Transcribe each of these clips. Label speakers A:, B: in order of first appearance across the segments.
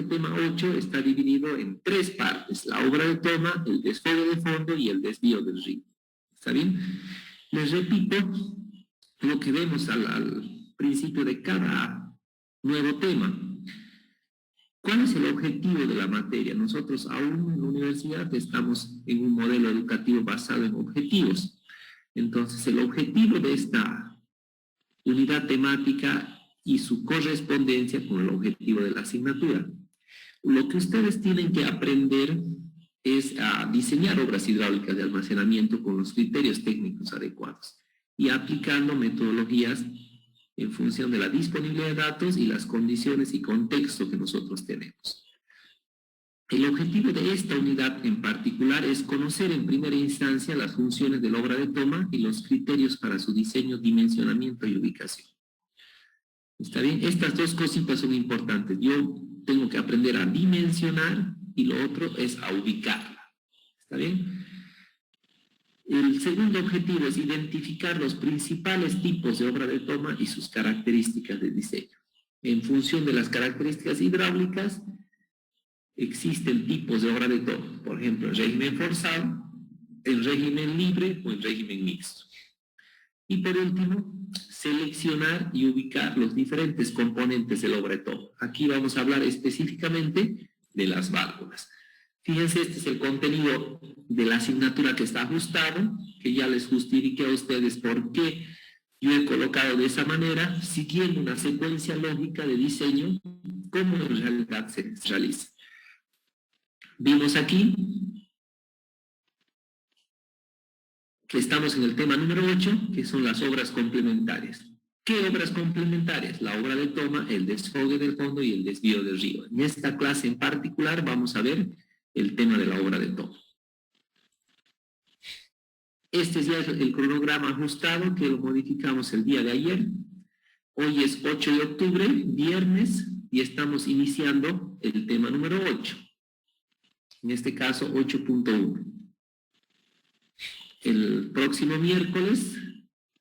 A: tema 8 está dividido en 3 partes: la obra de toma, el desfogue de fondo y el desvío del río. ¿Está bien? Les repito lo que vemos al principio de cada nuevo tema. ¿Cuál es el objetivo de la materia? Nosotros aún en la universidad estamos en un modelo educativo basado en objetivos. Entonces, el objetivo de esta unidad temática y su correspondencia con el objetivo de la asignatura. Lo que ustedes tienen que aprender es a diseñar obras hidráulicas de almacenamiento con los criterios técnicos adecuados y aplicando metodologías en función de la disponibilidad de datos y las condiciones y contexto que nosotros tenemos. El objetivo de esta unidad en particular es conocer en primera instancia las funciones de la obra de toma y los criterios para su diseño, dimensionamiento y ubicación. ¿Está bien? Estas dos cositas son importantes. Yo tengo que aprender a dimensionar y lo otro es a ubicarla. ¿Está bien? El segundo objetivo es identificar los principales tipos de obra de toma y sus características de diseño. En función de las características hidráulicas, existen tipos de obra de toma. Por ejemplo, en régimen forzado, en régimen libre o en régimen mixto. Y por último, seleccionar y ubicar los diferentes componentes de la obra de toma. Aquí vamos a hablar específicamente de las válvulas. Fíjense, este es el contenido de la asignatura que está ajustado, que ya les justifiqué a ustedes por qué yo he colocado de esa manera, siguiendo una secuencia lógica de diseño, cómo en realidad se realiza. Vimos aquí que estamos en el tema número 8, que son las obras complementarias. ¿Qué obras complementarias? La obra de toma, el desfogue del fondo y el desvío del río. En esta clase en particular vamos a ver el tema de la obra de toma. Este es ya el cronograma ajustado que lo modificamos el día de ayer. Hoy es 8 de octubre, viernes, y estamos iniciando el tema número 8. En este caso, 8.1. El próximo miércoles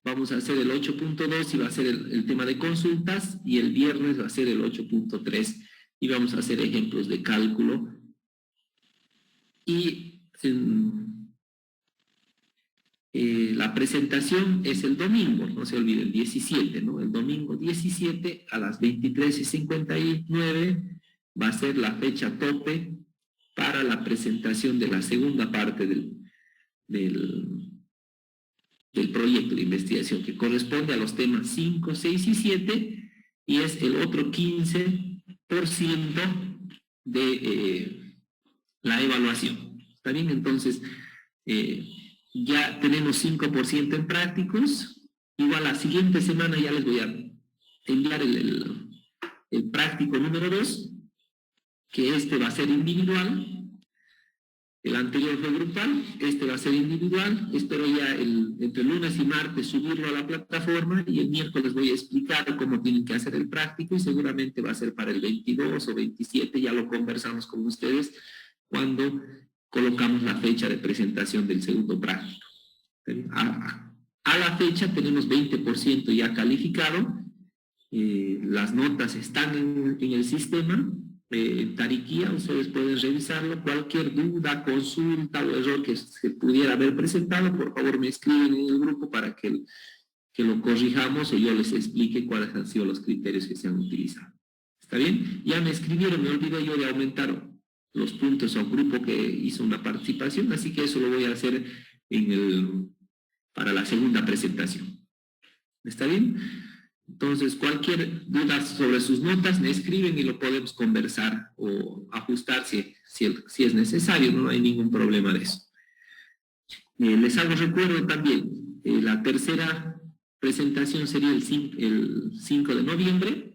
A: vamos a hacer el 8.2 y va a ser el tema de consultas, y el viernes va a ser el 8.3 y vamos a hacer ejemplos de cálculo. Y la presentación es el domingo, no se olviden, 17, ¿no? El domingo 17 a las 23:59 va a ser la fecha tope para la presentación de la segunda parte del proyecto de investigación, que corresponde a los temas 5, 6 y 7, y es el otro 15% de la evaluación. ¿Está bien? Entonces, ya tenemos 5% en prácticos. Igual la siguiente semana ya les voy a enviar el práctico número 2, que este va a ser individual. El anterior fue grupal, este va a ser individual. Espero ya entre lunes y martes subirlo a la plataforma, y el miércoles voy a explicar cómo tienen que hacer el práctico, y seguramente va a ser para el 22 o 27, ya lo conversamos con ustedes cuando colocamos la fecha de presentación del segundo práctico. A la fecha tenemos 20% ya calificado, las notas están en el sistema. Tariquía, ustedes pueden revisarlo. Cualquier duda, consulta o error que se pudiera haber presentado, por favor me escriben en el grupo para que lo corrijamos o yo les explique cuáles han sido los criterios que se han utilizado. ¿Está bien? Ya me escribieron, me olvidé yo de aumentar los puntos a un grupo que hizo una participación, así que eso lo voy a hacer para la segunda presentación. ¿Está bien? Entonces, cualquier duda sobre sus notas me escriben y lo podemos conversar o ajustar si es necesario, no hay ningún problema de eso. Les hago recuerdo también, la tercera presentación sería el 5 de noviembre,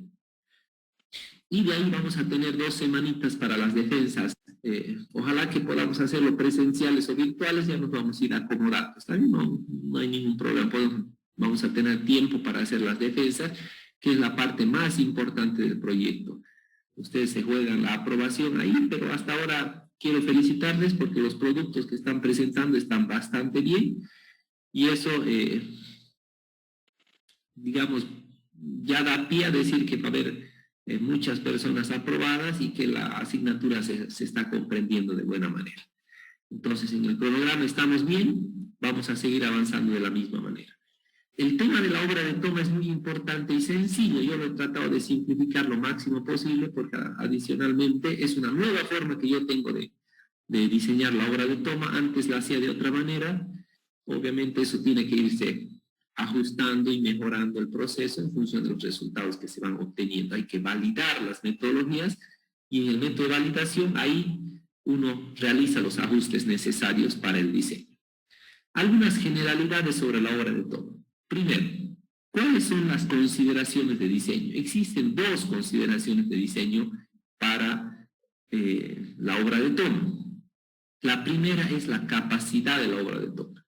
A: y de ahí vamos a tener 2 semanitas para las defensas. Ojalá que podamos hacerlo presenciales o virtuales, ya nos vamos a ir acomodando, ¿está bien? No hay ningún problema, vamos a tener tiempo para hacer las defensas, que es la parte más importante del proyecto. Ustedes se juegan la aprobación ahí, pero hasta ahora quiero felicitarles porque los productos que están presentando están bastante bien, y eso, digamos, ya da pie a decir que va a haber muchas personas aprobadas y que la asignatura se está comprendiendo de buena manera. Entonces, en el cronograma estamos bien, vamos a seguir avanzando de la misma manera. El tema de la obra de toma es muy importante y sencillo. Yo lo he tratado de simplificar lo máximo posible porque adicionalmente es una nueva forma que yo tengo de diseñar la obra de toma. Antes la hacía de otra manera. Obviamente eso tiene que irse ajustando y mejorando el proceso en función de los resultados que se van obteniendo. Hay que validar las metodologías y en el método de validación ahí uno realiza los ajustes necesarios para el diseño. Algunas generalidades sobre la obra de toma. Primero, ¿cuáles son las consideraciones de diseño? Existen dos consideraciones de diseño para la obra de toma. La primera es la capacidad de la obra de toma.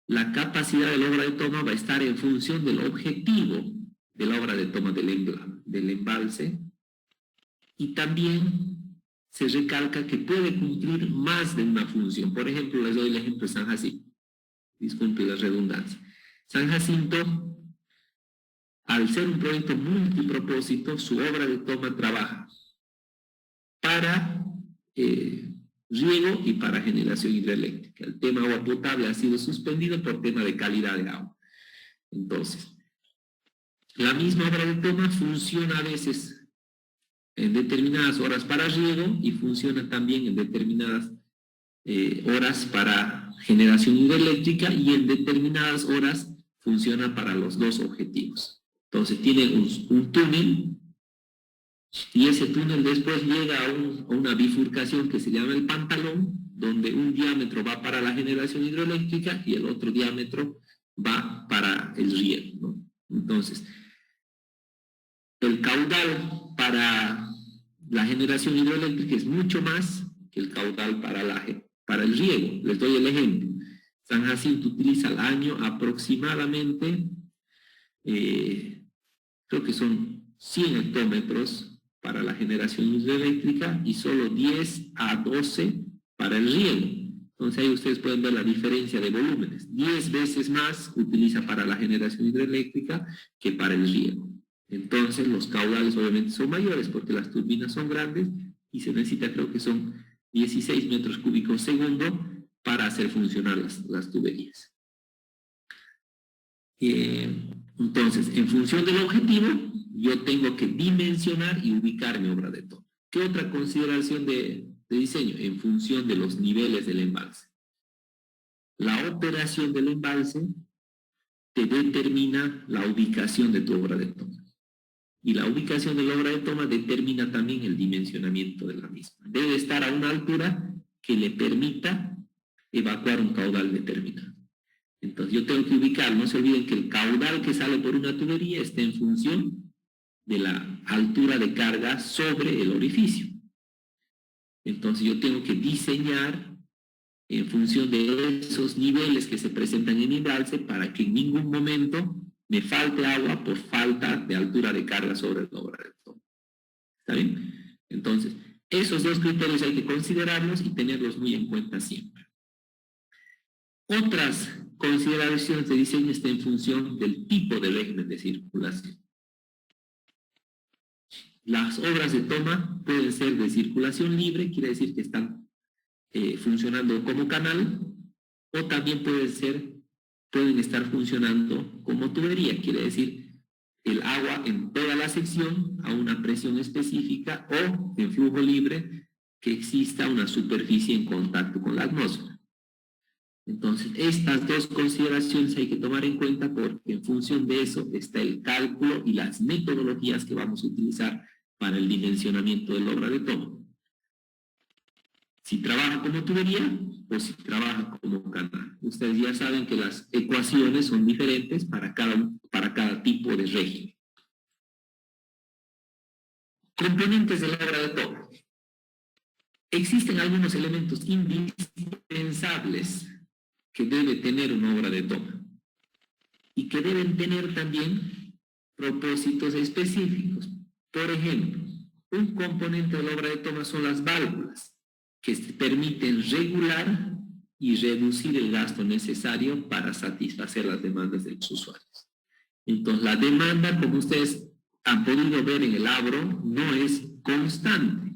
A: La capacidad de la obra de toma va a estar en función del objetivo de la obra de toma del embalse, y también se recalca que puede cumplir más de una función. Por ejemplo, les doy el ejemplo de San Jacinto. Disculpe la redundancia. San Jacinto, al ser un proyecto multipropósito, su obra de toma trabaja para riego y para generación hidroeléctrica. El tema agua potable ha sido suspendido por tema de calidad de agua. Entonces, la misma obra de toma funciona a veces en determinadas horas para riego y funciona también en determinadas horas para generación hidroeléctrica, y en determinadas horas funciona para los dos objetivos. Entonces tiene un túnel, y ese túnel después llega a una bifurcación que se llama el pantalón, donde un diámetro va para la generación hidroeléctrica y el otro diámetro va para el riego, ¿no? Entonces, el caudal para la generación hidroeléctrica es mucho más que el caudal para el riego. Les doy el ejemplo. San Jacinto utiliza al año aproximadamente, creo que son 100 hectómetros para la generación hidroeléctrica y solo 10 a 12 para el riego. Entonces ahí ustedes pueden ver la diferencia de volúmenes. 10 veces más utiliza para la generación hidroeléctrica que para el riego. Entonces los caudales obviamente son mayores porque las turbinas son grandes y se necesita, creo que son 16 metros cúbicos segundo para hacer funcionar las tuberías. Entonces, en función del objetivo, yo tengo que dimensionar y ubicar mi obra de toma. ¿Qué otra consideración de diseño? En función de los niveles del embalse. La operación del embalse te determina la ubicación de tu obra de toma. Y la ubicación de la obra de toma determina también el dimensionamiento de la misma. Debe estar a una altura que le permita evacuar un caudal determinado. Entonces yo tengo que ubicar, no se olviden que el caudal que sale por una tubería está en función de la altura de carga sobre el orificio. Entonces yo tengo que diseñar en función de esos niveles que se presentan en mi embalse para que en ningún momento me falte agua por falta de altura de carga sobre la obra de toma. ¿Está bien? Entonces, esos dos criterios hay que considerarlos y tenerlos muy en cuenta siempre. Otras consideraciones de diseño están en función del tipo de régimen de circulación. Las obras de toma pueden ser de circulación libre, quiere decir que están funcionando como canal, o también pueden estar funcionando como tubería, quiere decir el agua en toda la sección a una presión específica, o en flujo libre que exista una superficie en contacto con la atmósfera. Entonces, estas dos consideraciones hay que tomar en cuenta porque en función de eso está el cálculo y las metodologías que vamos a utilizar para el dimensionamiento de la obra de toma. Si trabaja como tubería o si trabaja como canal. Ustedes ya saben que las ecuaciones son diferentes para cada tipo de régimen. Componentes de la obra de toma. Existen algunos elementos indispensables que debe tener una obra de toma y que deben tener también propósitos específicos. Por ejemplo, un componente de la obra de toma son las válvulas, que permiten regular y reducir el gasto necesario para satisfacer las demandas de los usuarios. Entonces, la demanda, como ustedes han podido ver en el Abro, no es constante.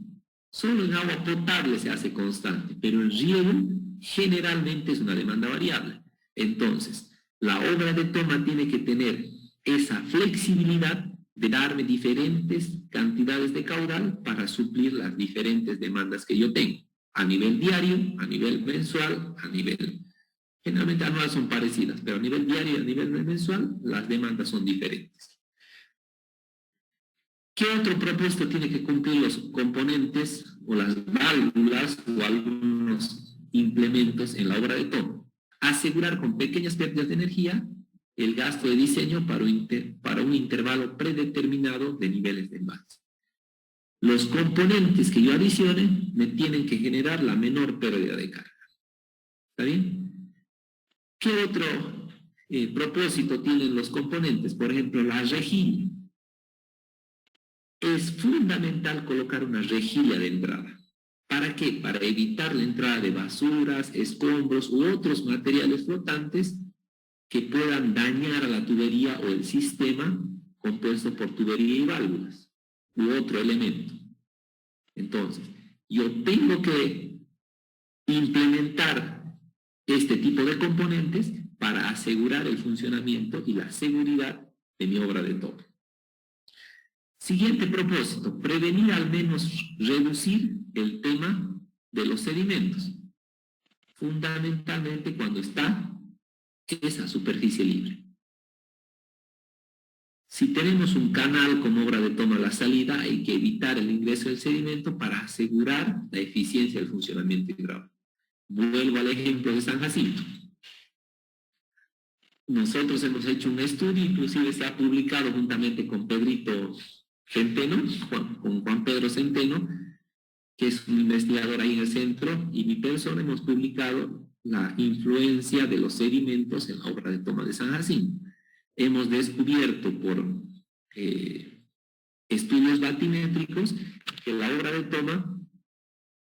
A: Solo en agua potable se hace constante, pero el riego generalmente es una demanda variable. Entonces, la obra de toma tiene que tener esa flexibilidad de darme diferentes cantidades de caudal para suplir las diferentes demandas que yo tengo, a nivel diario, a nivel mensual, a nivel... Generalmente anual son parecidas, pero a nivel diario y a nivel mensual las demandas son diferentes. ¿Qué otro propósito tiene que cumplir los componentes o las válvulas o algunos implementos en la obra de toma? Asegurar con pequeñas pérdidas de energía el gasto de diseño para un intervalo predeterminado de niveles de embalse. Los componentes que yo adicione me tienen que generar la menor pérdida de carga. ¿Está bien? ¿Qué otro propósito tienen los componentes? Por ejemplo, la rejilla. Es fundamental colocar una rejilla de entrada. ¿Para qué? Para evitar la entrada de basuras, escombros u otros materiales flotantes que puedan dañar a la tubería o el sistema compuesto por tubería y válvulas u otro elemento. Entonces, yo tengo que implementar este tipo de componentes para asegurar el funcionamiento y la seguridad de mi obra de toma. Siguiente propósito, prevenir al menos reducir el tema de los sedimentos, fundamentalmente cuando está esa superficie libre. Si tenemos un canal como obra de toma a la salida, hay que evitar el ingreso del sedimento para asegurar la eficiencia del funcionamiento hidráulico. Vuelvo al ejemplo de San Jacinto. Nosotros hemos hecho un estudio, inclusive se ha publicado juntamente con Pedrito Centeno, con Juan Pedro Centeno, que es un investigador ahí en el centro, y mi persona hemos publicado la influencia de los sedimentos en la obra de toma de San Jacinto. Hemos descubierto por estudios batimétricos que la obra de toma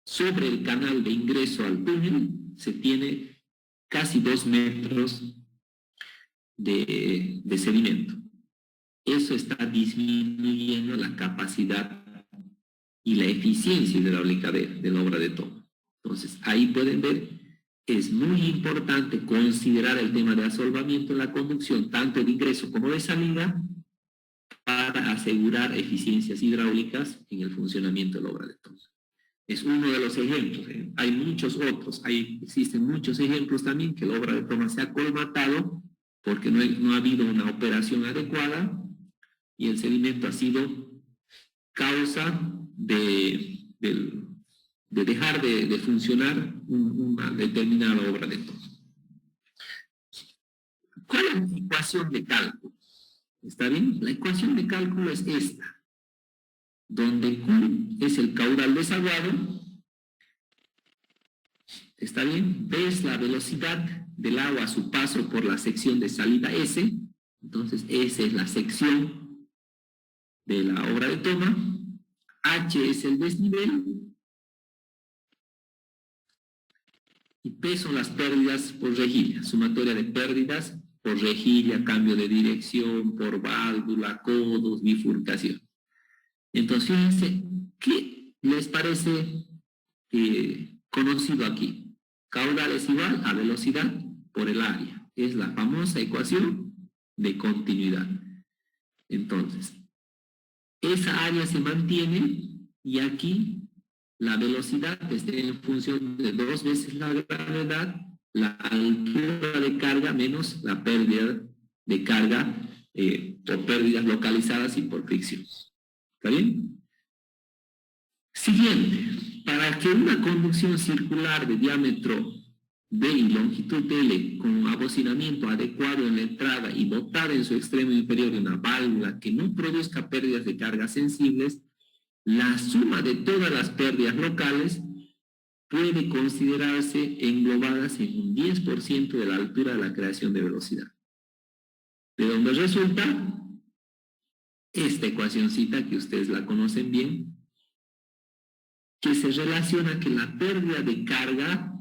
A: sobre el canal de ingreso al túnel se tiene casi 2 metros de sedimento. Eso está disminuyendo la capacidad y la eficiencia hidráulica de la obra de toma. Entonces, ahí pueden ver, es muy importante considerar el tema de asolvamiento en la conducción, tanto de ingreso como de salida, para asegurar eficiencias hidráulicas en el funcionamiento de la obra de toma. Es uno de los ejemplos, ¿eh? Hay muchos otros, existen muchos ejemplos también que la obra de toma se ha colmatado porque no ha habido una operación adecuada y el sedimento ha sido causa de dejar de funcionar una determinada obra de toma. ¿Cuál es la ecuación de cálculo? ¿Está bien? La ecuación de cálculo es esta, donde Q es el caudal desaguado, ¿está bien? B es la velocidad del agua a su paso por la sección de salida S, entonces S es la sección de la obra de toma, H es el desnivel, y P son las pérdidas por rejilla, sumatoria de pérdidas por rejilla, cambio de dirección, por válvula, codos, bifurcación. Entonces, fíjense, ¿qué les parece conocido aquí? Caudal es igual a velocidad por el área. Es la famosa ecuación de continuidad. Entonces, esa área se mantiene y aquí la velocidad está en función de 2 veces la gravedad, la altura de carga menos la pérdida de carga por pérdidas localizadas y por fricción. ¿Está bien? Siguiente, para que una conducción circular de diámetro D y longitud L con abocinamiento adecuado en la entrada y dotada en su extremo inferior de una válvula que no produzca pérdidas de cargas sensibles, la suma de todas las pérdidas locales puede considerarse englobadas en un 10% de la altura de la creación de velocidad. De donde resulta esta ecuacioncita que ustedes la conocen bien, que se relaciona que la pérdida de carga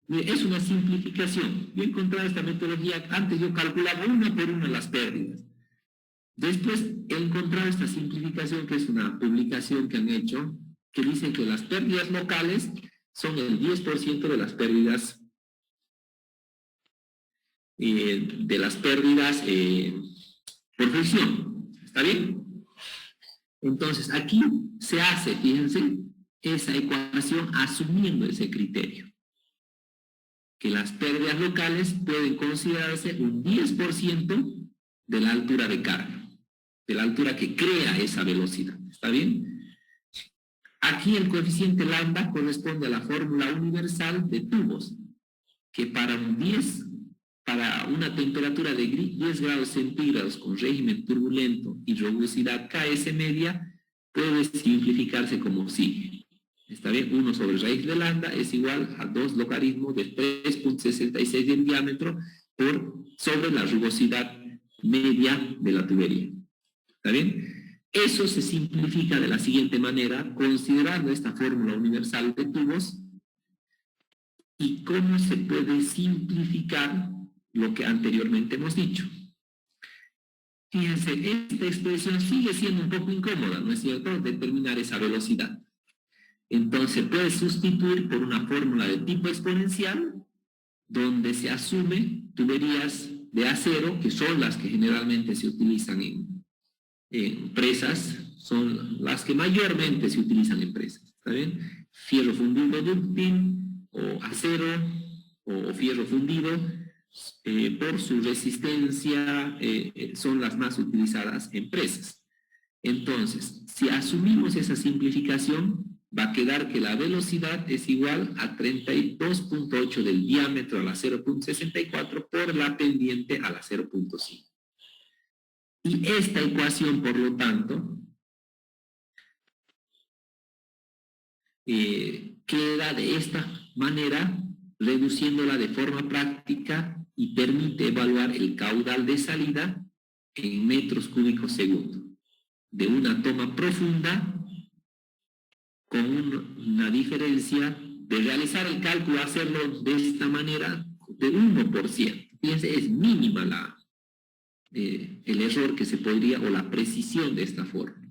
A: es una simplificación. Yo he encontrado esta metodología, antes yo calculaba una por una las pérdidas. Después he encontrado esta simplificación, que es una publicación que han hecho, que dice que las pérdidas locales son el 10% de las pérdidas por fricción. ¿Está bien? Entonces, aquí se hace, fíjense, esa ecuación asumiendo ese criterio, que las pérdidas locales pueden considerarse un 10% de la altura de carga, de la altura que crea esa velocidad. ¿Está bien? Aquí el coeficiente lambda corresponde a la fórmula universal de tubos, que para una temperatura de 10 grados centígrados con régimen turbulento y rugosidad KS media, puede simplificarse como sigue. ¿Está bien? 1 sobre raíz de lambda es igual a 2 logaritmos de 3.66 del diámetro sobre la rugosidad media de la tubería. ¿Está bien? Eso se simplifica de la siguiente manera, considerando esta fórmula universal de tubos. ¿Y cómo se puede simplificar lo que anteriormente hemos dicho? Fíjense, esta expresión sigue siendo un poco incómoda, ¿no es cierto? Determinar esa velocidad. Entonces puede sustituir por una fórmula de tipo exponencial, donde se asume tuberías de acero, que son las que generalmente se utilizan en presas, son las que mayormente se utilizan en presas. ¿Está bien? Fierro fundido ductil, o acero, o fierro fundido, por su resistencia, son las más utilizadas en presas. Entonces, si asumimos esa simplificación, va a quedar que la velocidad es igual a 32.8 del diámetro a la 0.64 por la pendiente a la 0.5. Y esta ecuación, por lo tanto, queda de esta manera, reduciéndola de forma práctica, y permite evaluar el caudal de salida en metros cúbicos segundo de una toma profunda, con una diferencia de realizar el cálculo, hacerlo de esta manera, de 1%. Fíjense, es mínima el error que se podría, o la precisión de esta fórmula.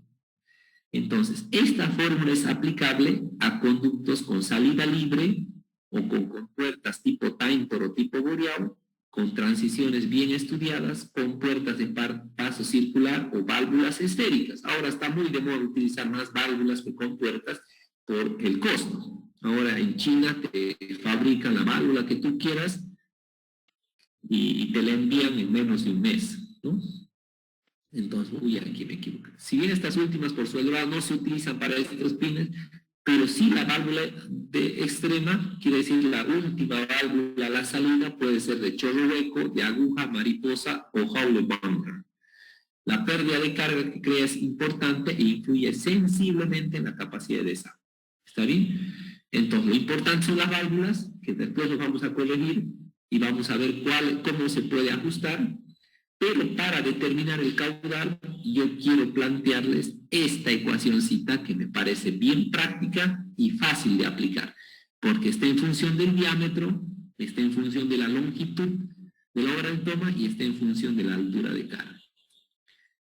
A: Entonces, esta fórmula es aplicable a conductos con salida libre o con compuertas tipo Taintor o tipo Boreal, con transiciones bien estudiadas, con puertas de paso circular o válvulas esféricas. Ahora está muy de moda utilizar más válvulas que compuertas por el costo. Ahora en China te fabrican la válvula que tú quieras y te la envían en menos de un mes, ¿no? Entonces, aquí me equivoco. Si bien estas últimas por su elevado no se utilizan para estos pines, pero sí la válvula de extrema, quiere decir la última válvula a la salida, puede ser de chorro hueco, de aguja, mariposa o Howler bumper. La pérdida de carga que crea es importante e influye sensiblemente en la capacidad de desagüe. ¿Está bien? Entonces, lo importante son las válvulas, que después lo vamos a corregir y vamos a ver cómo se puede ajustar. Pero para determinar el caudal, yo quiero plantearles esta ecuacióncita que me parece bien práctica y fácil de aplicar, porque está en función del diámetro, está en función de la longitud de la obra de toma y está en función de la altura de carga.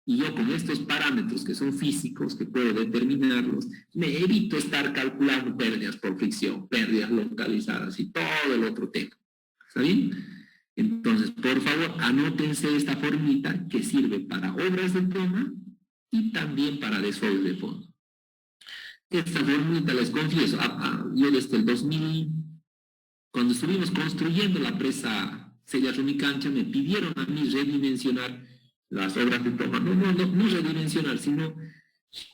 A: Y yo con estos parámetros que son físicos, que puedo determinarlos, me evito estar calculando pérdidas por fricción, pérdidas localizadas y todo el otro tema. ¿Está bien? Entonces, por favor, anótense esta formita que sirve para obras de toma y también para desfogues de fondo. Esta formita, les confieso, yo desde el 2000, cuando estuvimos construyendo la presa Cella Rumicancha, me pidieron a mí redimensionar las obras de toma. No redimensionar, sino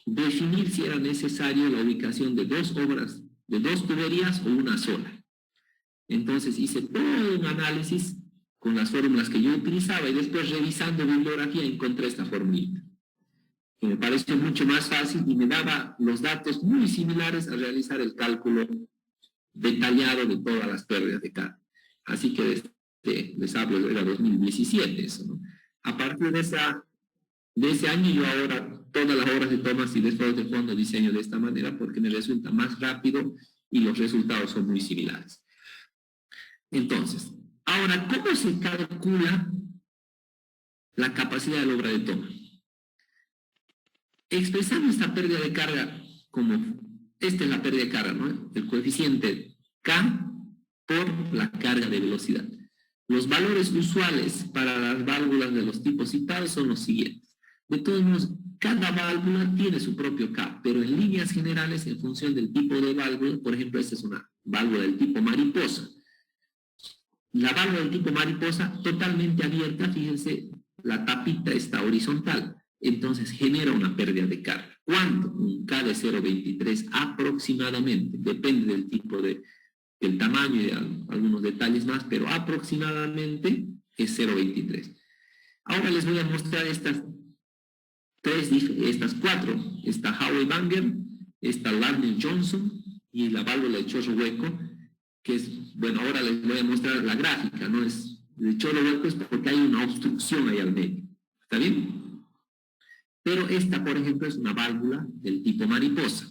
A: definir si era necesario la ubicación de dos obras, de dos tuberías o una sola. Entonces hice todo un análisis con las fórmulas que yo utilizaba y después, revisando bibliografía, encontré esta formulita, que me pareció mucho más fácil y me daba los datos muy similares a realizar el cálculo detallado de todas las pérdidas de carga. Así que les hablo, era 2017 eso, ¿no? A partir de ese año, yo ahora todas las obras de tomas y desfogues de fondo diseño de esta manera, porque me resulta más rápido y los resultados son muy similares. Entonces, ahora, ¿cómo se calcula la capacidad de la obra de toma? Expresando esta pérdida de carga como, esta es la pérdida de carga, ¿no? El coeficiente K por la carga de velocidad. Los valores usuales para las válvulas de los tipos citados son los siguientes. De todos modos, cada válvula tiene su propio K, pero en líneas generales, en función del tipo de válvula, por ejemplo, esta es una válvula del tipo mariposa. La válvula del tipo mariposa, totalmente abierta, fíjense, la tapita está horizontal, entonces genera una pérdida de carga. ¿Cuánto? Un K de 0,23 aproximadamente, depende del tipo del tamaño y de algunos detalles más, pero aproximadamente es 0,23. Ahora les voy a mostrar estas cuatro, esta Howe Banger, esta Lardner Johnson y la válvula de chorro hueco, que es, bueno, ahora les voy a mostrar la gráfica, no es de chorro hueco, es porque hay una obstrucción ahí al medio, ¿está bien? Pero esta, por ejemplo, es una válvula del tipo mariposa.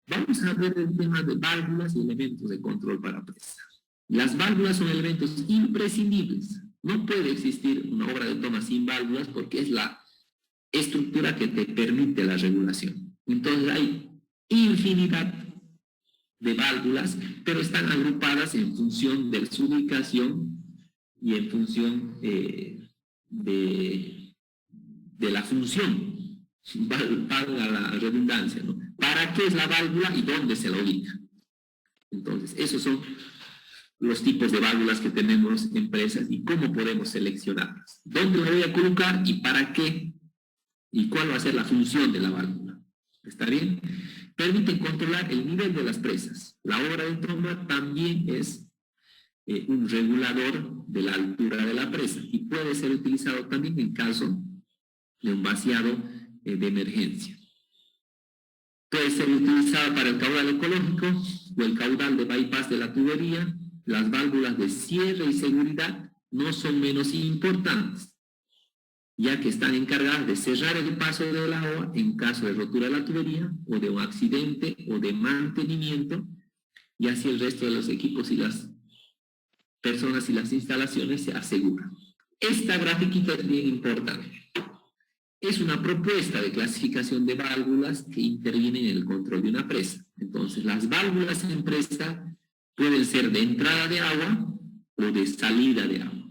A: Vamos a ver el tema de válvulas y elementos de control para presa. Las válvulas son elementos imprescindibles. No puede existir una obra de toma sin válvulas porque es la estructura que te permite la regulación. Entonces hay infinidad de válvulas, pero están agrupadas en función de su ubicación y en función de la función, valga la redundancia, ¿no? ¿Para qué es la válvula y dónde se la ubica? Entonces, esos son los tipos de válvulas que tenemos en presas y cómo podemos seleccionarlas. ¿Dónde la voy a colocar y para qué? ¿Y cuál va a ser la función de la válvula? ¿Está bien? Permiten controlar el nivel de las presas. La obra de toma también es un regulador de la altura de la presa y puede ser utilizado también en caso de un vaciado de emergencia. Puede ser utilizado para el caudal ecológico o el caudal de bypass de la tubería. Las válvulas de cierre y seguridad no son menos importantes, ya que están encargadas de cerrar el paso del agua en caso de rotura de la tubería o de un accidente o de mantenimiento, y así el resto de los equipos y las personas y las instalaciones se aseguran. Esta grafiquita es bien importante. Es una propuesta de clasificación de válvulas que intervienen en el control de una presa. Entonces, las válvulas en presa pueden ser de entrada de agua o de salida de agua.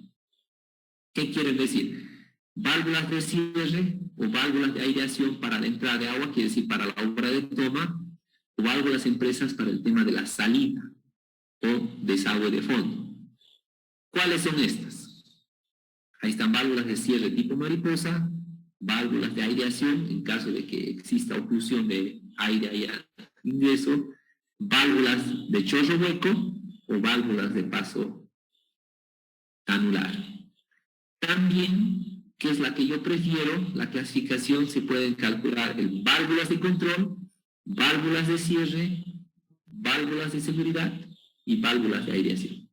A: ¿Qué quieren decir? Válvulas de cierre o válvulas de aireación para la entrada de agua, quiere decir para la obra de toma, o válvulas en presas para el tema de la salida o desagüe de fondo. ¿Cuáles son estas? Ahí están válvulas de cierre tipo mariposa, válvulas de aireación en caso de que exista oclusión de aire a ingreso, válvulas de chorro hueco o válvulas de paso anular. También, que es la que yo prefiero, la clasificación se pueden calcular en válvulas de control, válvulas de cierre, válvulas de seguridad y válvulas de aireación.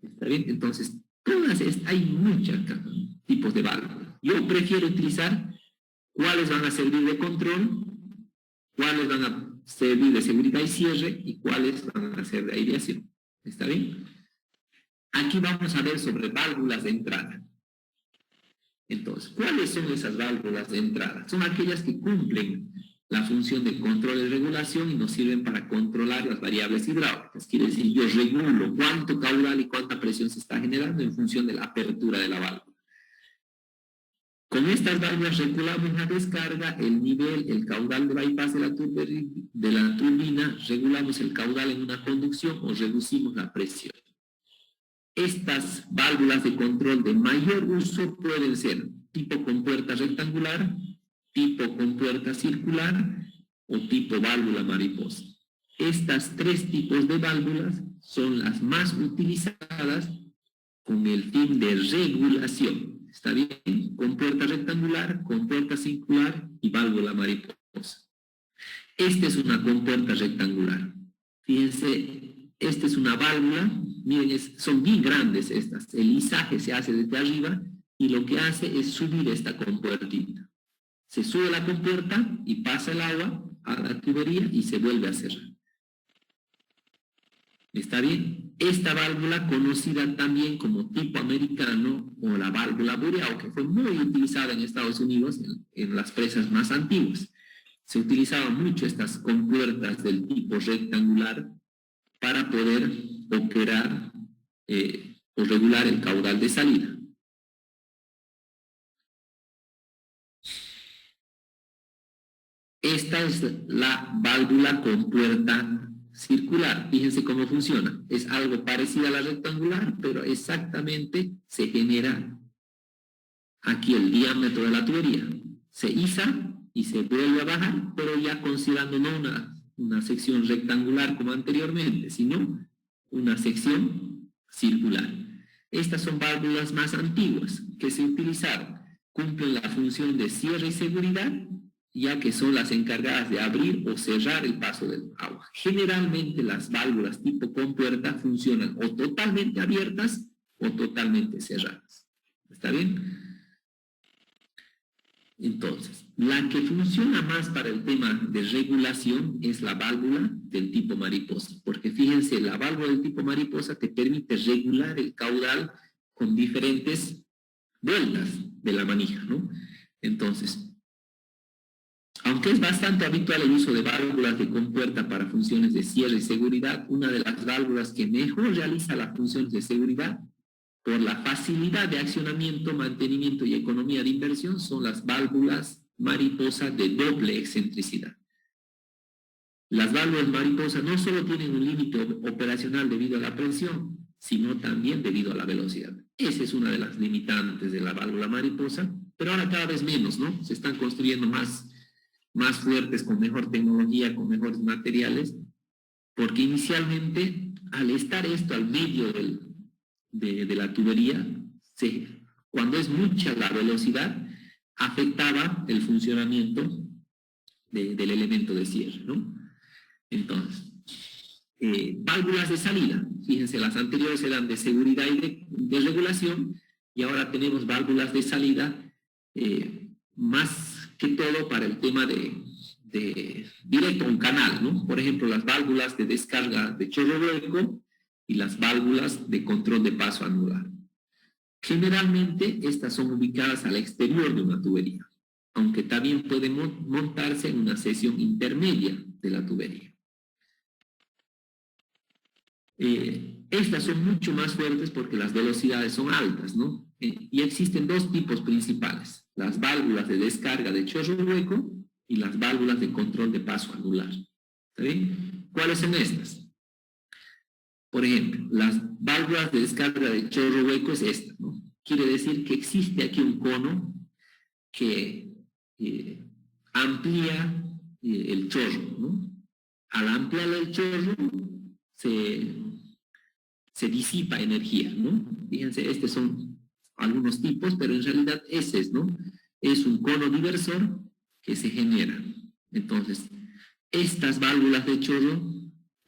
A: ¿Está bien? Entonces, todas estas, hay muchos tipos de válvulas. Yo prefiero utilizar cuáles van a servir de control, cuáles van a servir de seguridad y cierre y cuáles van a ser de aireación. ¿Está bien? Aquí vamos a ver sobre válvulas de entrada. Entonces, ¿cuáles son esas válvulas de entrada? Son aquellas que cumplen la función de control y regulación y nos sirven para controlar las variables hidráulicas. Quiere decir, yo regulo cuánto caudal y cuánta presión se está generando en función de la apertura de la válvula. Con estas válvulas regulamos la descarga, el nivel, el caudal de bypass de la turbina, regulamos el caudal en una conducción o reducimos la presión. Estas válvulas de control de mayor uso pueden ser tipo compuerta rectangular, tipo compuerta circular o tipo válvula mariposa. Estas tres tipos de válvulas son las más utilizadas con el fin de regulación. ¿Está bien? Compuerta rectangular, compuerta circular y válvula mariposa. Esta es una compuerta rectangular. Fíjense, esta es una válvula. Miren, son bien grandes estas. El izaje se hace desde arriba y lo que hace es subir esta compuertita. Se sube la compuerta y pasa el agua a la tubería y se vuelve a cerrar. ¿Está bien? Esta válvula, conocida también como tipo americano o la válvula Boreal, que fue muy utilizada en Estados Unidos en las presas más antiguas. se utilizaban mucho estas compuertas del tipo rectangular para poder operar o regular el caudal de salida. Esta es la válvula compuerta circular. Fíjense cómo funciona. Es algo parecido a la rectangular, pero exactamente se genera aquí el diámetro de la tubería. Se iza y se vuelve a bajar, pero ya considerando no una sección rectangular como anteriormente, sino una sección circular. Estas son válvulas más antiguas que se utilizaron. Cumplen la función de cierre y seguridad, ya que son las encargadas de abrir o cerrar el paso del agua. Generalmente las válvulas tipo compuerta funcionan o totalmente abiertas o totalmente cerradas. ¿Está bien? Entonces, la que funciona más para el tema de regulación es la válvula del tipo mariposa, porque fíjense, la válvula del tipo mariposa te permite regular el caudal con diferentes vueltas de la manija, ¿no? Entonces, aunque es bastante habitual el uso de válvulas de compuerta para funciones de cierre y seguridad, una de las válvulas que mejor realiza las funciones de seguridad por la facilidad de accionamiento, mantenimiento y economía de inversión son las válvulas mariposa de doble excentricidad. Las válvulas mariposa no solo tienen un límite operacional debido a la presión, sino también debido a la velocidad. Esa es una de las limitantes de la válvula mariposa, pero ahora cada vez menos, ¿no? Se están construyendo más fuertes, con mejor tecnología, con mejores materiales, porque inicialmente, al estar esto al medio de la tubería, cuando es mucha la velocidad, afectaba el funcionamiento del elemento de cierre, ¿no? Entonces, válvulas de salida, fíjense, las anteriores eran de seguridad y de regulación, y ahora tenemos válvulas de salida, más que todo para el tema de directo a un canal, ¿no? Por ejemplo, las válvulas de descarga de chorro hueco y las válvulas de control de paso anular. Generalmente estas son ubicadas al exterior de una tubería, aunque también pueden montarse en una sección intermedia de la tubería. Estas son mucho más fuertes porque las velocidades son altas, ¿no? Y existen dos tipos principales: las válvulas de descarga de chorro hueco y las válvulas de control de paso anular. ¿Está bien? ¿Cuáles son estas? Por ejemplo, las válvulas de descarga de chorro hueco es esta, ¿no? Quiere decir que existe aquí un cono que amplía el chorro, ¿no? Al ampliar el chorro se disipa energía, ¿no? Fíjense, estos son algunos tipos, pero en realidad ese es, ¿no? Es un cono diversor que se genera. Entonces, estas válvulas de chorro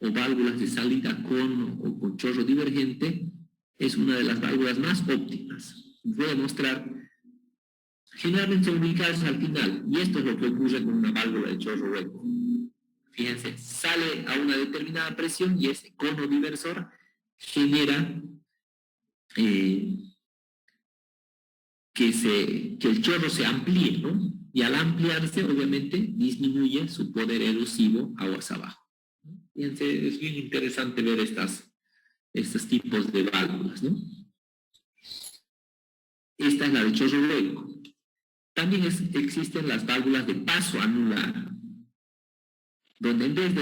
A: o válvulas de salida con chorro divergente es una de las válvulas más óptimas. Voy a mostrar. Generalmente son ubicadas al final, y esto es lo que ocurre con una válvula de chorro hueco. Fíjense, sale a una determinada presión y ese cono diversor genera que el chorro se amplíe, ¿no? Y al ampliarse, obviamente, disminuye su poder erosivo aguas abajo. Fíjense, es bien interesante ver estos tipos de válvulas, ¿no? Esta es la de chorro hueco. También existen las válvulas de paso anular, donde en vez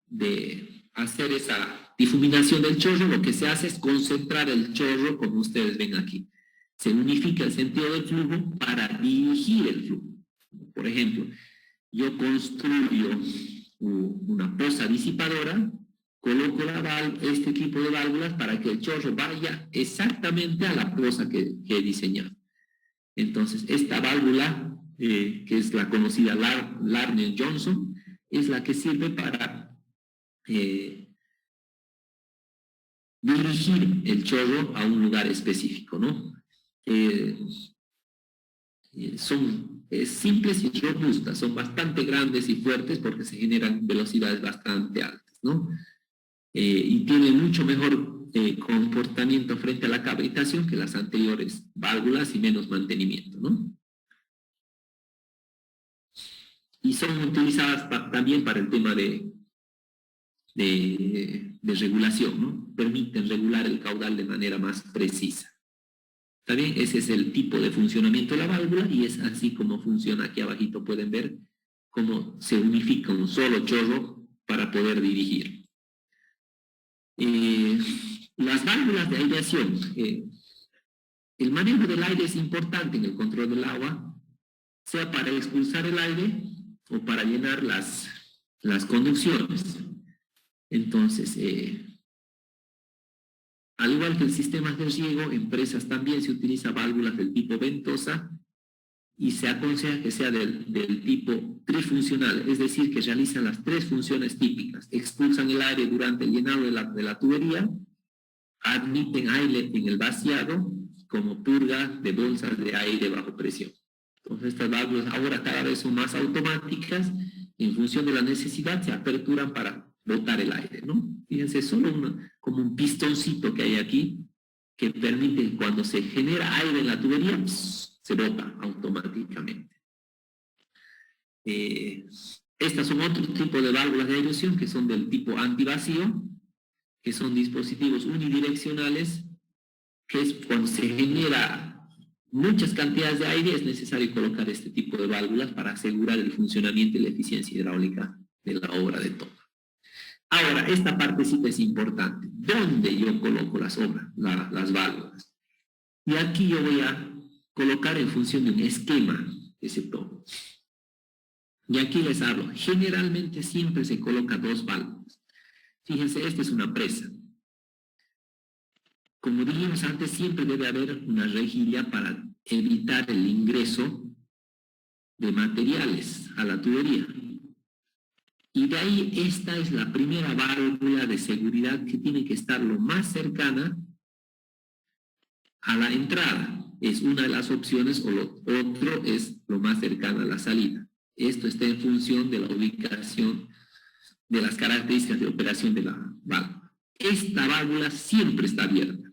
A: de hacer esa difuminación del chorro, lo que se hace es concentrar el chorro, como ustedes ven aquí. Se unifica el sentido del flujo para dirigir el flujo. Por ejemplo, yo construyo una poza disipadora, coloco este tipo de válvulas para que el chorro vaya exactamente a la poza que he diseñado. Entonces, esta válvula, que es la conocida Lardner-Johnson, es la que sirve para dirigir el chorro a un lugar específico, ¿no? Son simples y robustas, son bastante grandes y fuertes porque se generan velocidades bastante altas, ¿no? Y tienen mucho mejor comportamiento frente a la cavitación que las anteriores válvulas y menos mantenimiento, ¿no? y son utilizadas también para el tema de regulación, ¿no? Permiten regular el caudal de manera más precisa. ¿Está bien? Ese es el tipo de funcionamiento de la válvula y es así como funciona. Aquí abajito pueden ver cómo se unifica un solo chorro para poder dirigir. Las válvulas de aireación. El manejo del aire es importante en el control del agua, sea para expulsar el aire o para llenar las conducciones. Entonces, al igual que en sistemas de riego, en presas también se utiliza válvulas del tipo ventosa y se aconseja que sea del tipo trifuncional, es decir, que realizan las tres funciones típicas. Expulsan el aire durante el llenado de la tubería, admiten aire en el vaciado, como purga de bolsas de aire bajo presión. Entonces estas válvulas ahora cada vez son más automáticas, en función de la necesidad se aperturan para botar el aire, ¿no? Fíjense, solo como un pistoncito que hay aquí, que permite que cuando se genera aire en la tubería, se bota automáticamente. Estas son otros tipos de válvulas de aireación que son del tipo antivacío, que son dispositivos unidireccionales, que es cuando se genera muchas cantidades de aire, es necesario colocar este tipo de válvulas para asegurar el funcionamiento y la eficiencia hidráulica de la obra de toma. Ahora, esta partecita es importante. ¿Dónde yo coloco las válvulas? Y aquí yo voy a colocar en función de un esquema que se toma. Y aquí les hablo. Generalmente siempre se coloca dos válvulas. Fíjense, esta es una presa. Como dijimos antes, siempre debe haber una rejilla para evitar el ingreso de materiales a la tubería. Y de ahí esta es la primera válvula de seguridad que tiene que estar lo más cercana a la entrada. Es una de las opciones, o lo otro es lo más cercano a la salida. Esto está en función de la ubicación de las características de operación de la válvula. Esta válvula siempre está abierta.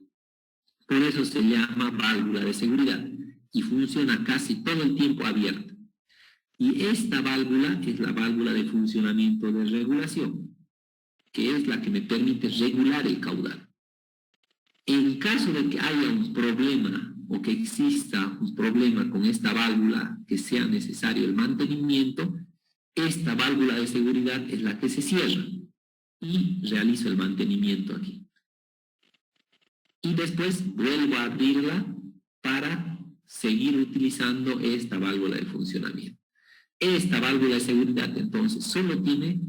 A: Por eso se llama válvula de seguridad y funciona casi todo el tiempo abierta. Y esta válvula es la válvula de funcionamiento de regulación, que es la que me permite regular el caudal. En caso de que haya un problema o que exista un problema con esta válvula, que sea necesario el mantenimiento, esta válvula de seguridad es la que se cierra y realizo el mantenimiento aquí. Y después vuelvo a abrirla para seguir utilizando esta válvula de funcionamiento. Esta válvula de seguridad entonces solo tiene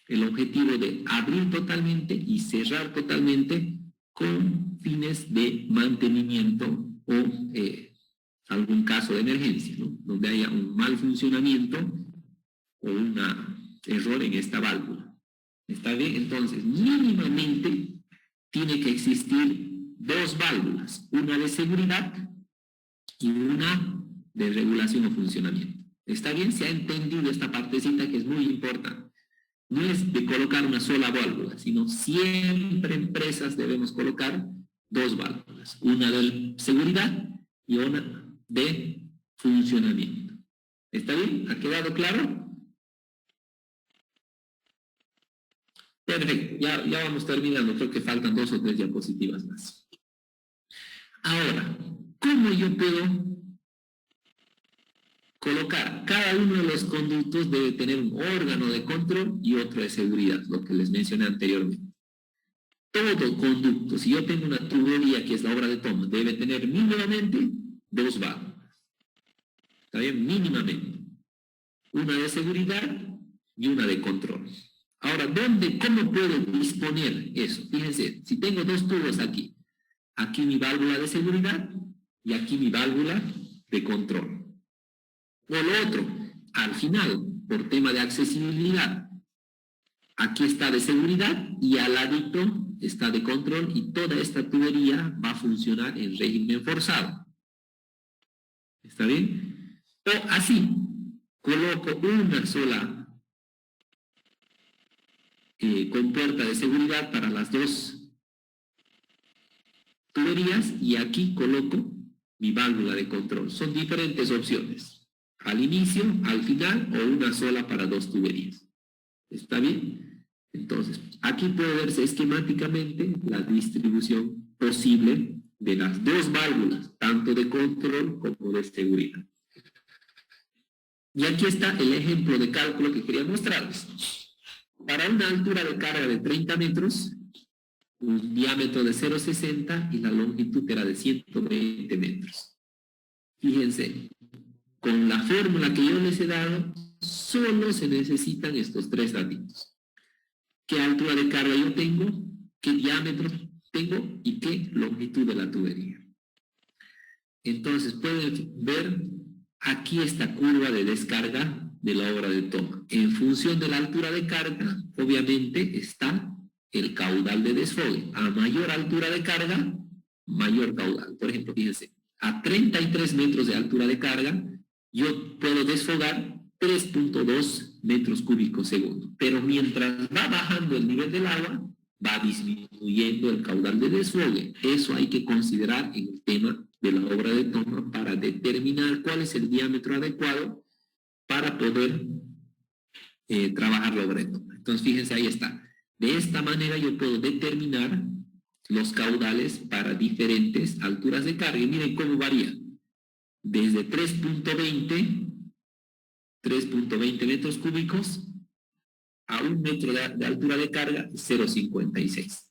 A: el objetivo de abrir totalmente y cerrar totalmente con fines de mantenimiento o algún caso de emergencia, ¿no? Donde haya un mal funcionamiento o un error en esta válvula. ¿Está bien? Entonces, mínimamente tiene que existir dos válvulas, una de seguridad y una de regulación o funcionamiento. ¿Está bien? Se ha entendido esta partecita que es muy importante. No es de colocar una sola válvula, sino siempre en presas debemos colocar dos válvulas, una de seguridad y una de funcionamiento. ¿Está bien? ¿Ha quedado claro? Perfecto, ya vamos terminando, creo que faltan 2 o 3 diapositivas más. Ahora, ¿cómo yo puedo colocar? Cada uno de los conductos debe tener un órgano de control y otro de seguridad, lo que les mencioné anteriormente. Todo conducto, si yo tengo una tubería que es la obra de toma, debe tener mínimamente 2 válvulas. ¿Está bien? Mínimamente. Una de seguridad y una de control. Ahora, ¿cómo puedo disponer eso? Fíjense, si tengo 2 tubos aquí mi válvula de seguridad y aquí mi válvula de control. O lo otro, al final, por tema de accesibilidad, aquí está de seguridad y al ladito está de control y toda esta tubería va a funcionar en régimen forzado. ¿Está bien? O así, coloco una sola compuerta de seguridad para las 2 tuberías y aquí coloco mi válvula de control. Son diferentes opciones. al inicio, al final, o una sola para dos tuberías. ¿Está bien? Entonces, aquí puede verse esquemáticamente la distribución posible de las dos válvulas, tanto de control como de seguridad. Y aquí está el ejemplo de cálculo que quería mostrarles. Para una altura de carga de 30 metros, un diámetro de 0,60 y la longitud era de 120 metros. Fíjense, con la fórmula que yo les he dado, solo se necesitan estos tres datos. ¿Qué altura de carga yo tengo? ¿Qué diámetro tengo? ¿Y qué longitud de la tubería? Entonces, pueden ver aquí esta curva de descarga de la obra de toma. En función de la altura de carga, obviamente está el caudal de desfogue. A mayor altura de carga, mayor caudal. Por ejemplo, fíjense, a 33 metros de altura de carga, yo puedo desfogar 3.2 metros cúbicos segundo. Pero mientras va bajando el nivel del agua, va disminuyendo el caudal de desfogue. Eso hay que considerar en el tema de la obra de toma para determinar cuál es el diámetro adecuado para poder trabajar la obra de toma. Entonces, fíjense, ahí está. De esta manera yo puedo determinar los caudales para diferentes alturas de carga. Y miren cómo varía. Desde 3.20 metros cúbicos a 1 metro de altura de carga, 0,56.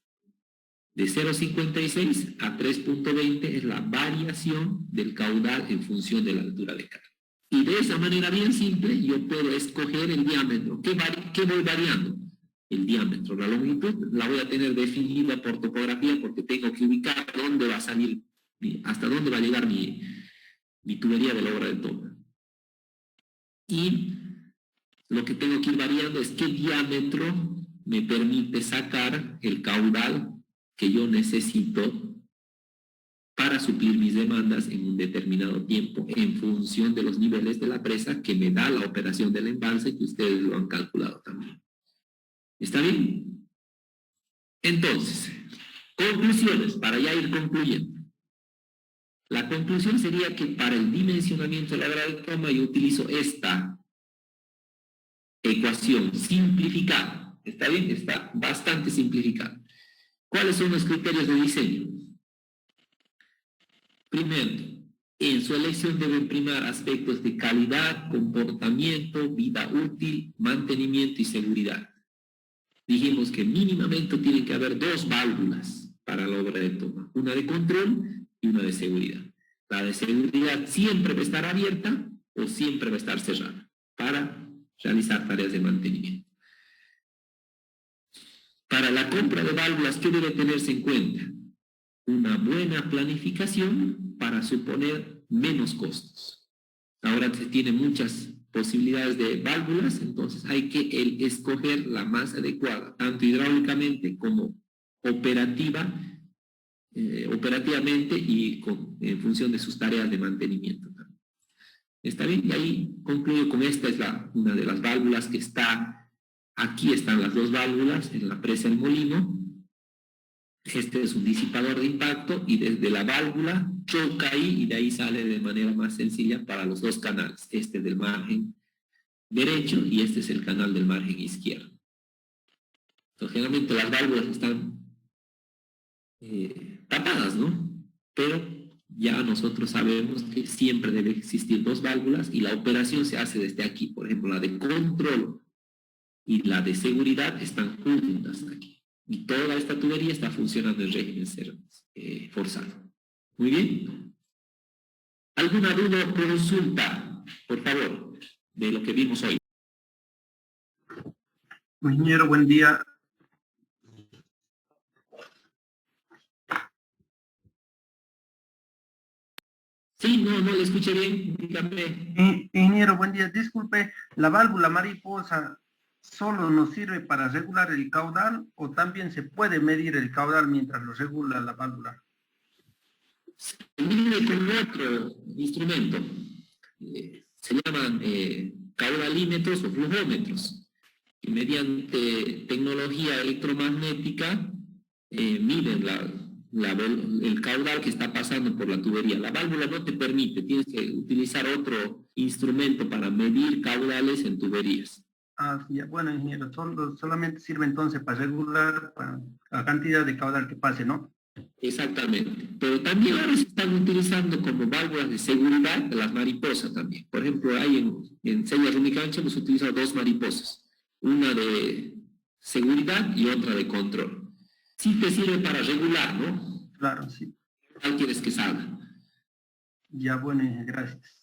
A: De 0,56 a 3.20 es la variación del caudal en función de la altura de carga. Y de esa manera bien simple yo puedo escoger el diámetro. ¿Qué voy variando? El diámetro. La longitud la voy a tener definida por topografía porque tengo que ubicar dónde va a salir, hasta dónde va a llegar mi tubería de la obra de toma. Y lo que tengo que ir variando es qué diámetro me permite sacar el caudal que yo necesito para suplir mis demandas en un determinado tiempo en función de los niveles de la presa que me da la operación del embalse que ustedes lo han calculado también. ¿Está bien? Entonces, conclusiones, para ya ir concluyendo. La conclusión sería que para el dimensionamiento de la obra de toma yo utilizo esta ecuación simplificada. ¿Está bien? Está bastante simplificada. ¿Cuáles son los criterios de diseño? Primero, en su elección deben primar aspectos de calidad, comportamiento, vida útil, mantenimiento y seguridad. Dijimos que mínimamente tienen que haber dos válvulas para la obra de toma, una de control y una de seguridad. La de seguridad siempre va a estar abierta o siempre va a estar cerrada para realizar tareas de mantenimiento. Para la compra de válvulas, ¿qué debe tenerse en cuenta? Una buena planificación para suponer menos costos. Ahora se tiene muchas posibilidades de válvulas, entonces hay que escoger la más adecuada, tanto hidráulicamente como operativamente y en función de sus tareas de mantenimiento. ¿Está bien? Y ahí concluyo con esta, es una de las válvulas que está. Aquí están las dos válvulas en la presa del molino. Este es un disipador de impacto y desde la válvula choca ahí y de ahí sale de manera más sencilla para los dos canales. Este del margen derecho y este es el canal del margen izquierdo. Entonces, generalmente las válvulas están tapadas, ¿no? Pero ya nosotros sabemos que siempre debe existir dos válvulas y la operación se hace desde aquí. Por ejemplo, la de control y la de seguridad están juntas aquí. Y toda esta tubería está funcionando en régimen forzado. Muy bien. ¿Alguna duda o consulta, por favor, de lo que vimos hoy?
B: Ingeniero, buen día.
A: Sí, no le escuché bien, dígame.
B: Ingeniero, buen día. Disculpe, ¿la válvula mariposa solo nos sirve para regular el caudal o también se puede medir el caudal mientras lo regula la válvula?
A: Se mide con otro instrumento. Se llaman caudalímetros o flujómetros. Y mediante tecnología electromagnética miden el caudal que está pasando por la tubería. La válvula no te permite, tienes que utilizar otro instrumento para medir caudales en tuberías.
B: Ah, sí, bueno, ingeniero, solamente sirve entonces para regular la cantidad de caudal que pase, ¿no?
A: Exactamente, pero también ahora se están utilizando como válvulas de seguridad de las mariposas también. Por ejemplo, hay en sellas Unicancha hemos utilizado dos mariposas, una de seguridad y otra de control. Sí te sirve para regular, ¿no?
B: Claro, sí.
A: ¿Cuál quieres que salga?
B: Ya, bueno, gracias.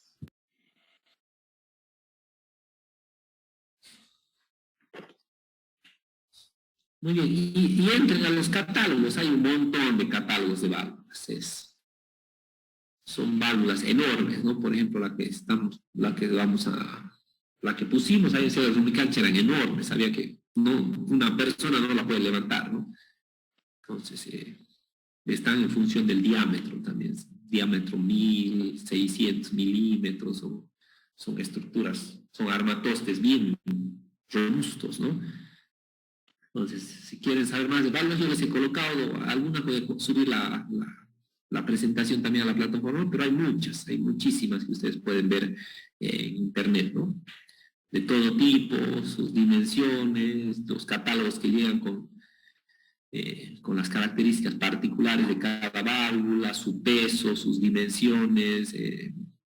A: Muy bien, y entren a los catálogos, hay un montón de catálogos de válvulas, son válvulas enormes, ¿no? Por ejemplo, la que pusimos ahí en Sellas Unicancha eran enormes, sabía que una persona no la puede levantar, ¿no? Entonces, están en función del diámetro también, diámetro 1600 milímetros, son estructuras, son armatostes bien robustos, ¿no? Entonces, si quieren saber más de válvulas, yo les he colocado, alguna puede subir la presentación también a la plataforma, pero hay muchísimas que ustedes pueden ver en internet, ¿no? De todo tipo, sus dimensiones, los catálogos que llegan con las características particulares de cada válvula, su peso, sus dimensiones,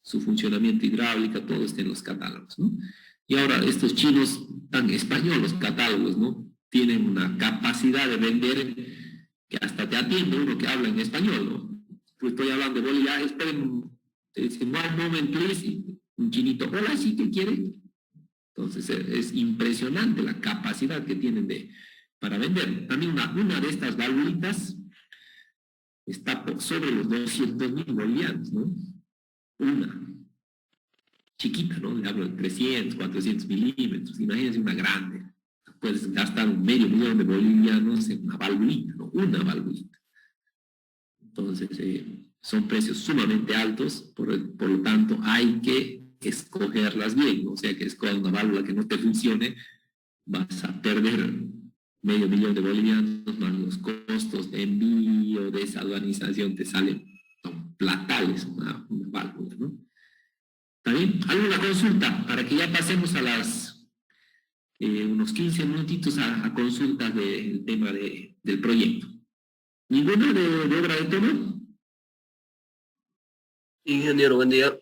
A: su funcionamiento hidráulico, todo está en los catálogos, ¿no? Y ahora estos chinos tan español, los catálogos, ¿no? Tienen una capacidad de vender que hasta te atiende uno que habla en español, ¿no? Pues estoy hablando de Bolivia, esperen, one moment please, y un chinito, hola, ¿sí qué quiere? Entonces es impresionante la capacidad que tienen para vender. También una de estas valvulitas está sobre los 200.000 bolivianos, ¿no? Una chiquita, ¿no? Le hablo de 300, 400 milímetros, imagínense una grande. Puedes gastar 500.000 de bolivianos en una valvulita, ¿no? Una valvulita. Entonces, son precios sumamente altos, por lo tanto, hay que escogerlas bien, ¿no? O sea, que escoger una válvula que no te funcione, vas a perder 500.000 de bolivianos, más los costos de envío, de desaduanización, te salen platales una válvula, ¿no? ¿Está bien? ¿Alguna consulta? Para que ya pasemos a unos 15 minutitos a consultas del tema del proyecto. ¿Ninguna de obra de toma?
C: Ingeniero, buen día.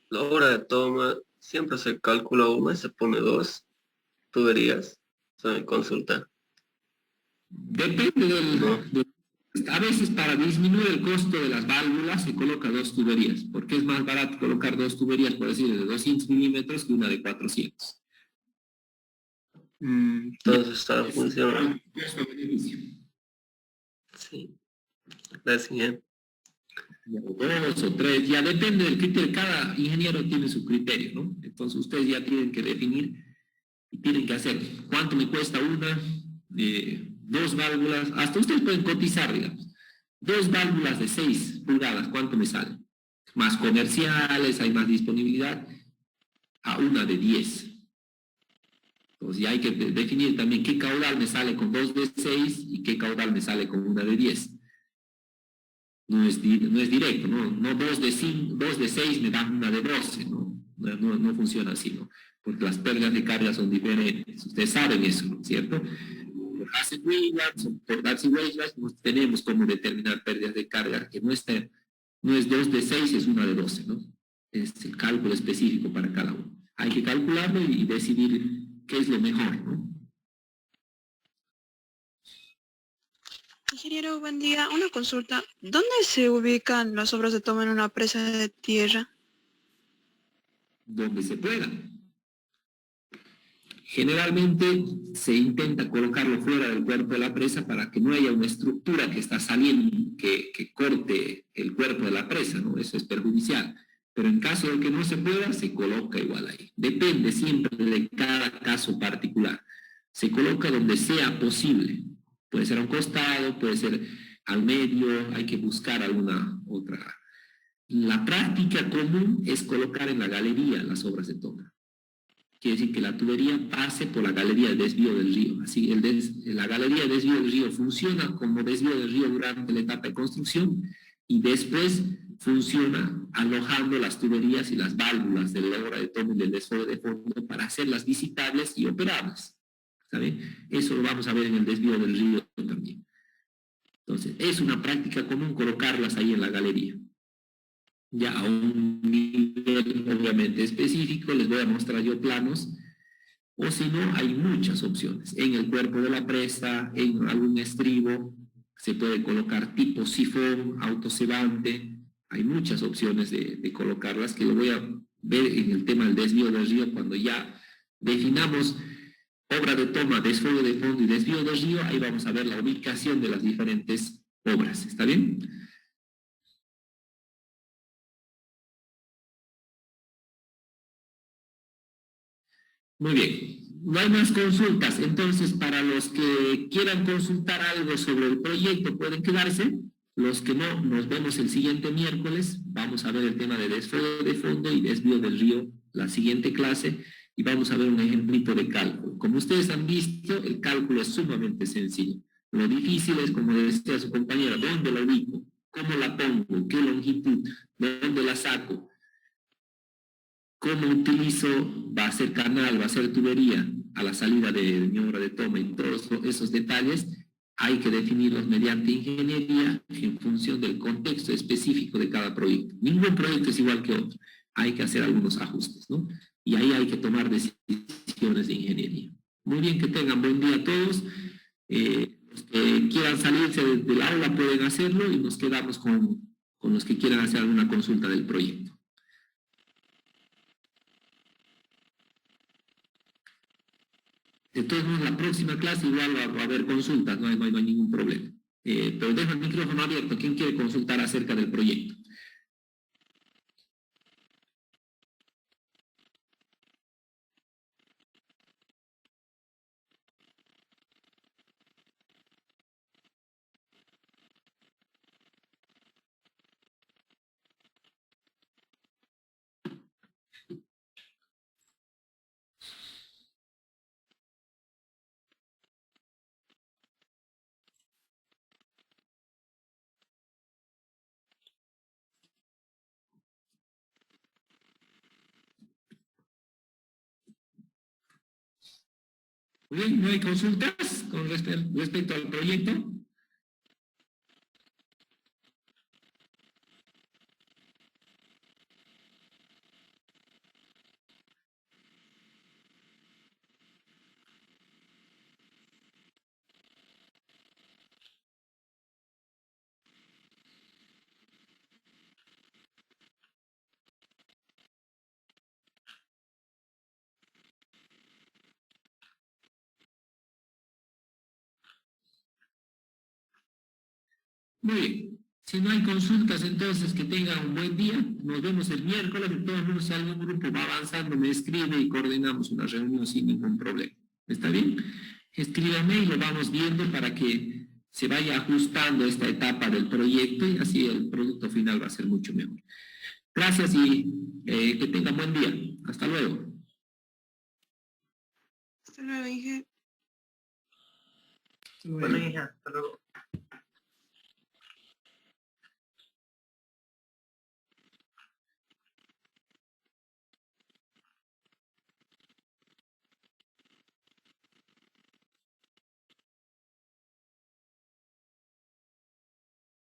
C: La obra de toma siempre se calcula una y se pone dos tuberías. Esa es mi consulta.
A: Depende a veces para disminuir el costo de las válvulas se coloca dos tuberías, porque es más barato colocar dos tuberías, por decir, de 200 milímetros que una de 400.
C: Entonces está funcionando. Sí. Gracias.
A: Dos o tres, ya depende del criterio, cada ingeniero tiene su criterio, ¿no? Entonces ustedes ya tienen que definir y tienen que hacer cuánto me cuesta una, dos válvulas, hasta ustedes pueden cotizar, digamos, dos válvulas de 6 pulgadas, ¿cuánto me sale? Más comerciales, hay más disponibilidad, a una de 10. Entonces ya hay que definir también qué caudal me sale con dos de 6 y qué caudal me sale con una de 10. No es directo, no dos de 6 me dan una de 12, no funciona así, ¿no? Porque las pérdidas de carga son diferentes, ustedes saben eso, ¿no es cierto? Por Hasse-Williams o por Darcy-Weisbach tenemos cómo determinar pérdidas de carga, que no es 2 de 6, es una de 12, ¿no? Es el cálculo específico para cada uno. Hay que calcularlo y decidir qué es lo mejor, ¿no?
D: Ingeniero, buen día. Una consulta. ¿Dónde se ubican las obras de toma en una presa de tierra?
A: Donde se pueda. Generalmente se intenta colocarlo fuera del cuerpo de la presa para que no haya una estructura que está saliendo, que corte el cuerpo de la presa, ¿no? Eso es perjudicial. Pero en caso de que no se pueda, se coloca igual ahí. Depende siempre de cada caso particular. Se coloca donde sea posible. Puede ser a un costado, puede ser al medio, hay que buscar alguna otra. La práctica común es colocar en la galería las obras de toma. quiere decir que la tubería pase por la galería de desvío del río. Así, la galería de desvío del río funciona como desvío del río durante la etapa de construcción y después funciona alojando las tuberías y las válvulas de la obra de toma y del desfogue de fondo para hacerlas visitables y operables. ¿Sabe? Eso lo vamos a ver en el desvío del río también. Entonces, es una práctica común colocarlas ahí en la galería. Ya a un nivel obviamente específico, les voy a mostrar yo planos, o si no, hay muchas opciones. En el cuerpo de la presa, en algún estribo, se puede colocar tipo sifón, autocebante, hay muchas opciones de colocarlas, que lo voy a ver en el tema del desvío del río, cuando ya definamos obra de toma, desfogue de fondo y desvío del río, ahí vamos a ver la ubicación de las diferentes obras, ¿está bien? Muy bien, no hay más consultas, entonces para los que quieran consultar algo sobre el proyecto pueden quedarse, los que no, nos vemos el siguiente miércoles, vamos a ver el tema de desfogue de fondo y desvío del río, la siguiente clase, y vamos a ver un ejemplito de cálculo. Como ustedes han visto, el cálculo es sumamente sencillo. Lo difícil es, como decía su compañera, ¿dónde la ubico? ¿Cómo la pongo? ¿Qué longitud? ¿Dónde la saco? ¿Cómo utilizo? ¿Va a ser canal? ¿Va a ser tubería? A la salida de mi obra de toma y todos esos detalles hay que definirlos mediante ingeniería en función del contexto específico de cada proyecto. Ningún proyecto es igual que otro. Hay que hacer algunos ajustes, ¿no? Y ahí hay que tomar decisiones de ingeniería. Muy bien, que tengan buen día a todos. Los que quieran salirse del aula pueden hacerlo y nos quedamos con los que quieran hacer alguna consulta del proyecto. De todos modos, la próxima clase igual va a haber consultas, no hay ningún problema. Pero dejo el micrófono abierto. ¿Quién quiere consultar acerca del proyecto? Muy bien, ¿no hay consultas con respecto al proyecto? Muy bien. Si no hay consultas, entonces que tengan un buen día. Nos vemos el miércoles. De todos modos, si algún grupo va avanzando, me escribe y coordinamos una reunión sin ningún problema. ¿Está bien? Escríbame y lo vamos viendo para que se vaya ajustando esta etapa del proyecto y así el producto final va a ser mucho mejor. Gracias y que tengan buen día. Hasta luego.
D: Hasta luego, Inge.
B: Bueno, hija, hasta luego.